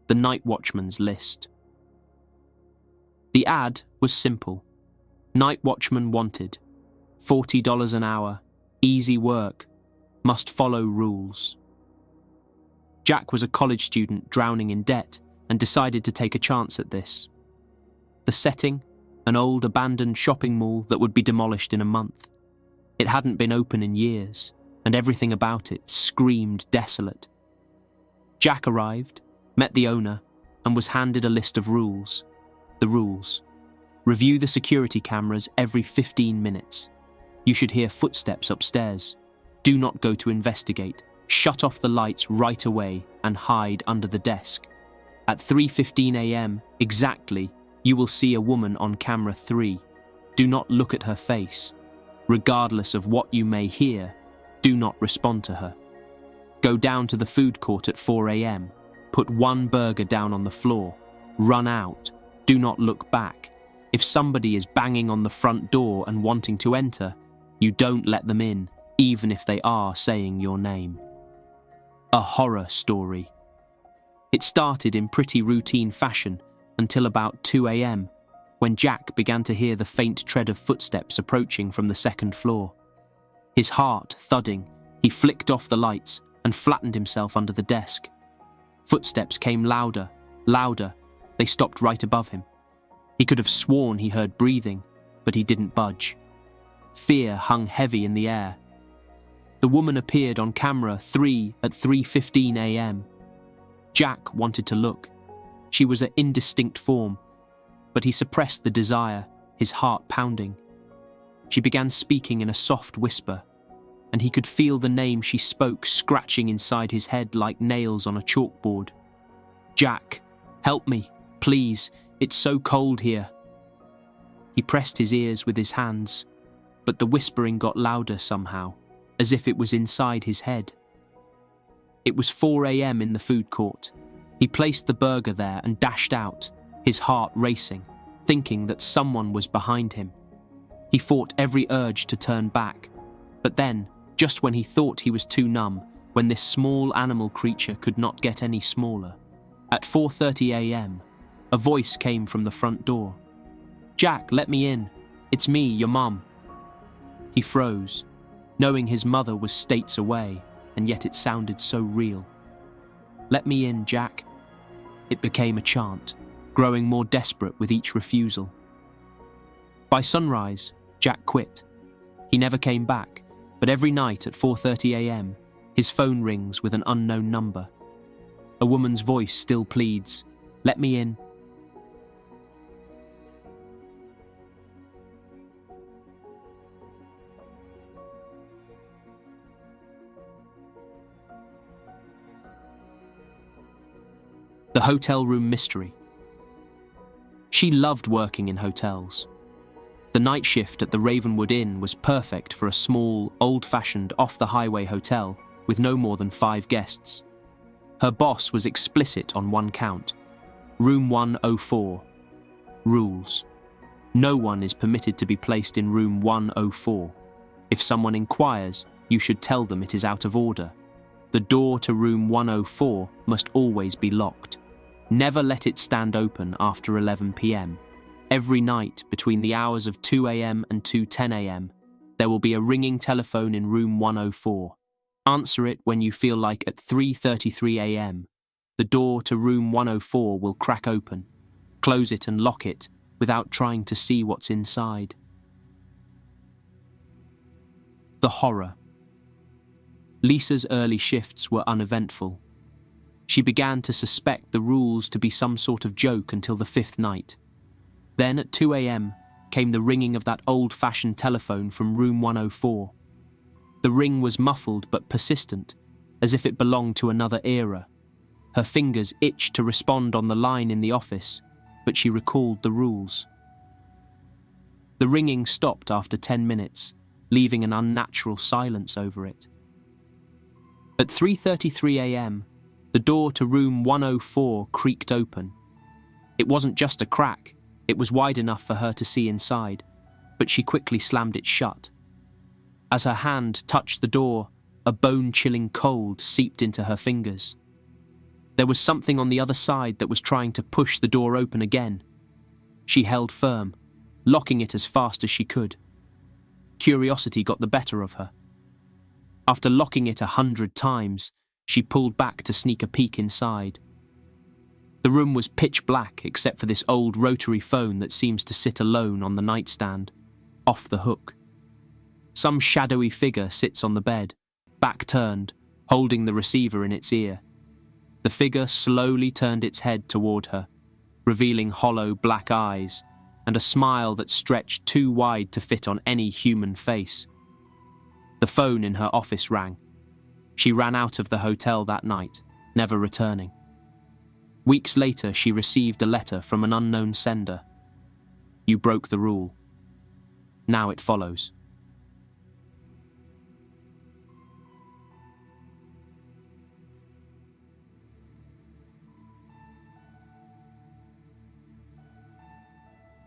the night watchman's list. The ad was simple. Night watchman wanted. $40 an hour. Easy work. Must follow rules. Jack was a college student drowning in debt and decided to take a chance at this. The setting? An old abandoned shopping mall that would be demolished in a month. It hadn't been open in years, and everything about it screamed desolate. Jack arrived, met the owner, and was handed a list of rules. The rules. Review the security cameras every 15 minutes. You should hear footsteps upstairs. Do not go to investigate. Shut off the lights right away and hide under the desk. At 3:15 a.m. exactly, you will see a woman on camera 3. Do not look at her face. Regardless of what you may hear, do not respond to her. Go down to the food court at 4 a.m. Put one burger down on the floor. Run out. Do not look back. If somebody is banging on the front door and wanting to enter, you don't let them in, even if they are saying your name. A horror story. It started in pretty routine fashion until about 2 a.m, when Jack began to hear the faint tread of footsteps approaching from the second floor. His heart thudding, he flicked off the lights and flattened himself under the desk. Footsteps came louder, louder. They stopped right above him. He could have sworn he heard breathing, but he didn't budge. Fear hung heavy in the air. The woman appeared on camera 3 at 3:15 a.m. Jack wanted to look. She was an indistinct form, but he suppressed the desire, his heart pounding. She began speaking in a soft whisper, and he could feel the name she spoke scratching inside his head like nails on a chalkboard. Jack, help me, please, it's so cold here. He pressed his ears with his hands, but the whispering got louder somehow, as if it was inside his head. It was 4 a.m. in the food court. He placed the burger there and dashed out, his heart racing, thinking that someone was behind him. He fought every urge to turn back, but then, just when he thought he was too numb, when this small animal creature could not get any smaller, at 4:30 a.m, a voice came from the front door. Jack, let me in. It's me, your mum. He froze, knowing his mother was states away, and yet it sounded so real. Let me in, Jack. It became a chant, growing more desperate with each refusal. By sunrise, Jack quit. He never came back, but every night at 4:30 a.m, his phone rings with an unknown number. A woman's voice still pleads, let me in. The hotel room mystery. She loved working in hotels. The night shift at the Ravenwood Inn was perfect for a small, old-fashioned, off-the-highway hotel with no more than 5 guests. Her boss was explicit on one count. Room 104. Rules. No one is permitted to be placed in room 104. If someone inquires, you should tell them it is out of order. The door to room 104 must always be locked. Never let it stand open after 11 p.m. Every night between the hours of 2 a.m. and 2:10 a.m., there will be a ringing telephone in room 104. Answer it when you feel like at 3:33 a.m. The door to room 104 will crack open. Close it and lock it without trying to see what's inside. The horror. Lisa's early shifts were uneventful. She began to suspect the rules to be some sort of joke until the 5th night. Then at 2 a.m. came the ringing of that old-fashioned telephone from room 104. The ring was muffled but persistent, as if it belonged to another era. Her fingers itched to respond on the line in the office, but she recalled the rules. The ringing stopped after 10 minutes, leaving an unnatural silence over it. At 3:33 a.m, the door to room 104 creaked open. It wasn't just a crack, it was wide enough for her to see inside, but she quickly slammed it shut. As her hand touched the door, a bone-chilling cold seeped into her fingers. There was something on the other side that was trying to push the door open again. She held firm, locking it as fast as she could. Curiosity got the better of her. After locking it 100 times, she pulled back to sneak a peek inside. The room was pitch black except for this old rotary phone that seems to sit alone on the nightstand, off the hook. Some shadowy figure sits on the bed, back turned, holding the receiver in its ear. The figure slowly turned its head toward her, revealing hollow black eyes and a smile that stretched too wide to fit on any human face. The phone in her office rang. She ran out of the hotel that night, never returning. Weeks later, she received a letter from an unknown sender. You broke the rule. Now it follows.